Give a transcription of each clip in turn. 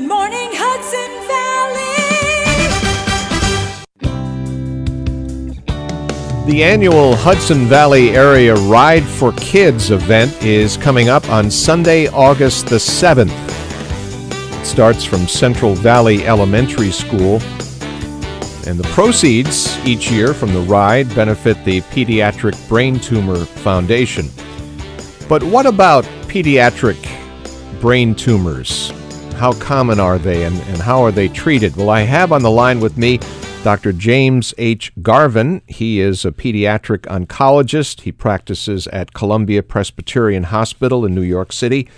Good morning, Hudson Valley! The annual Hudson Valley Area Ride for Kids event is coming up on Sunday, August the 7th. It starts from Central Valley Elementary School, and the proceeds each year from the ride benefit the Pediatric Brain Tumor Foundation. But what about pediatric brain tumors? How common are they, and how are they treated? Well, I have on the line with me Dr. James H. Garvin. He is a pediatric oncologist. He practices at Columbia Presbyterian Hospital in New York City.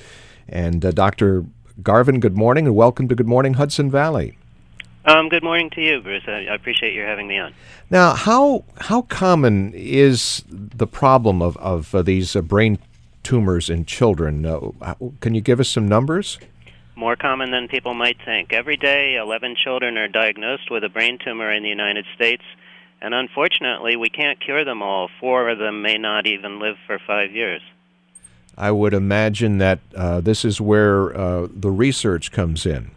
And Dr. Garvin, good morning, and welcome to Good Morning Hudson Valley. Good morning to you, Bruce. I appreciate your having me on. Now, how common is the problem of these brain tumors in children? Can you give us some numbers? More common than people might think. Every day, 11 children are diagnosed with a brain tumor in the United States, and unfortunately, we can't cure them all. 4 of them may not even live for 5 years. I would imagine that this is where the research comes in.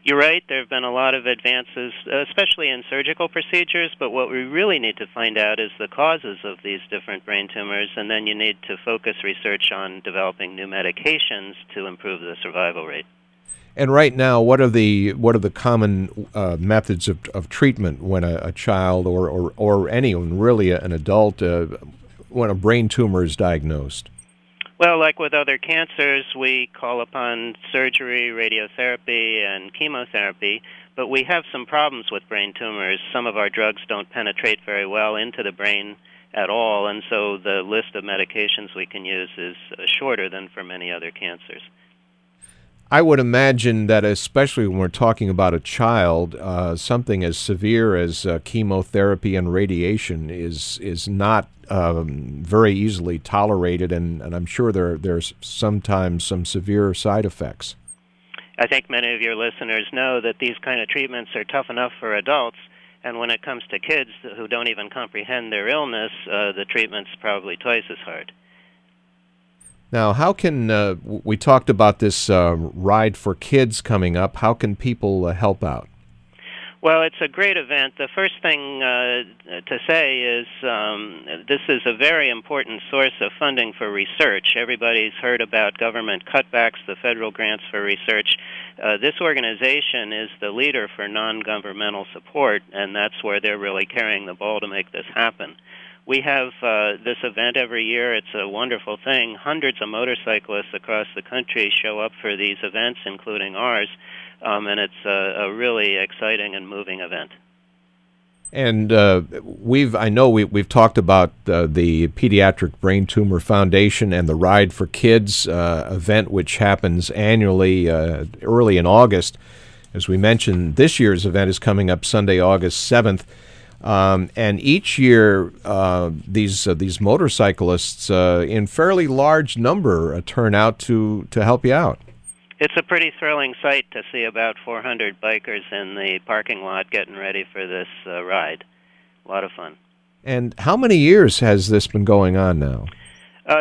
You're right. There have been a lot of advances, especially in surgical procedures, but what we really need to find out is the causes of these different brain tumors, and then you need to focus research on developing new medications to improve the survival rate. And right now, what are the common methods of treatment when a child or anyone, really an adult, when a brain tumor is diagnosed? Well, like with other cancers, we call upon surgery, radiotherapy, and chemotherapy, but we have some problems with brain tumors. Some of our drugs don't penetrate very well into the brain at all, and so the list of medications we can use is shorter than for many other cancers. I would imagine that, especially when we're talking about a child, something as severe as chemotherapy and radiation is not very easily tolerated, and I'm sure there's sometimes some severe side effects. I think many of your listeners know that these kind of treatments are tough enough for adults, and when it comes to kids who don't even comprehend their illness, the treatment's probably twice as hard. Now, how can, we talked about this ride for kids coming up, how can people help out? Well, it's a great event. The first thing to say is this is a very important source of funding for research. Everybody's heard about government cutbacks, the federal grants for research. This organization is the leader for non-governmental support, and that's where they're really carrying the ball to make this happen. We have this event every year. It's a wonderful thing. Hundreds of motorcyclists across the country show up for these events, including ours, and it's a really exciting and moving event. And I know we've talked about the Pediatric Brain Tumor Foundation and the Ride for Kids event, which happens annually early in August. As we mentioned, this year's event is coming up Sunday, August 7th. And each year, these motorcyclists in fairly large number turn out to help you out. It's a pretty thrilling sight to see about 400 bikers in the parking lot getting ready for this ride. A lot of fun. And how many years has this been going on now?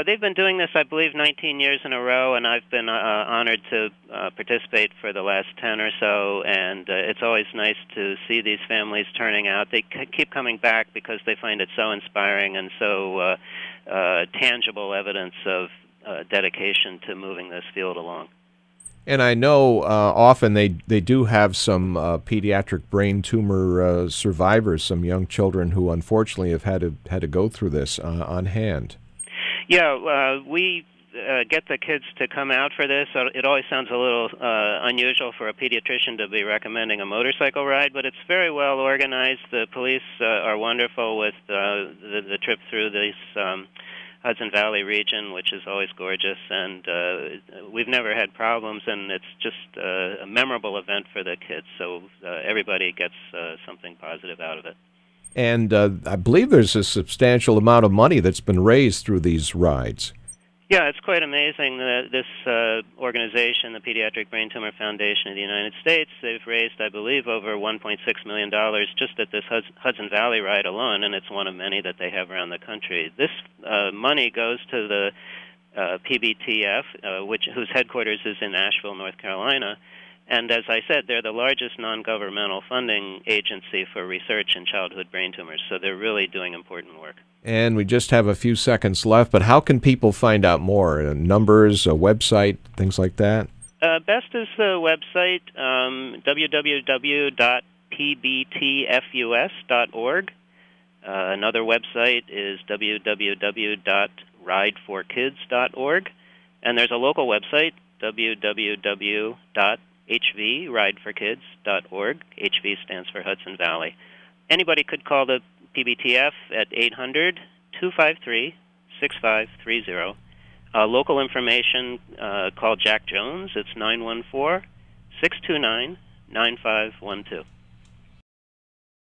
They've been doing this, I believe, 19 years in a row, and I've been honored to participate for the last 10 or so, and it's always nice to see these families turning out. They keep coming back because they find it so inspiring and so tangible evidence of dedication to moving this field along. And I know often they do have some pediatric brain tumor survivors, some young children who unfortunately have had to go through this on hand. Yeah, we get the kids to come out for this. It always sounds a little unusual for a pediatrician to be recommending a motorcycle ride, but it's very well organized. The police are wonderful with the trip through this Hudson Valley region, which is always gorgeous, and we've never had problems, and it's just a memorable event for the kids, so everybody gets something positive out of it. And I believe there's a substantial amount of money that's been raised through these rides. Yeah, it's quite amazing that this organization, the Pediatric Brain Tumor Foundation of the United States, they've raised, I believe, over $1.6 million just at this Hudson Valley ride alone, and it's one of many that they have around the country. This money goes to the PBTF, whose headquarters is in Asheville, North Carolina, And as I said, they're the largest non-governmental funding agency for research in childhood brain tumors, so they're really doing important work. And we just have a few seconds left, but how can people find out more? Numbers, a website, things like that? Best is the website, www.pbtfus.org. Another website is www.rideforkids.org. And there's a local website, www.hvrideforkids.org. HV stands for Hudson Valley. Anybody could call the PBTF at 800-253-6530. Local information, call Jack Jones. It's 914-629-9512.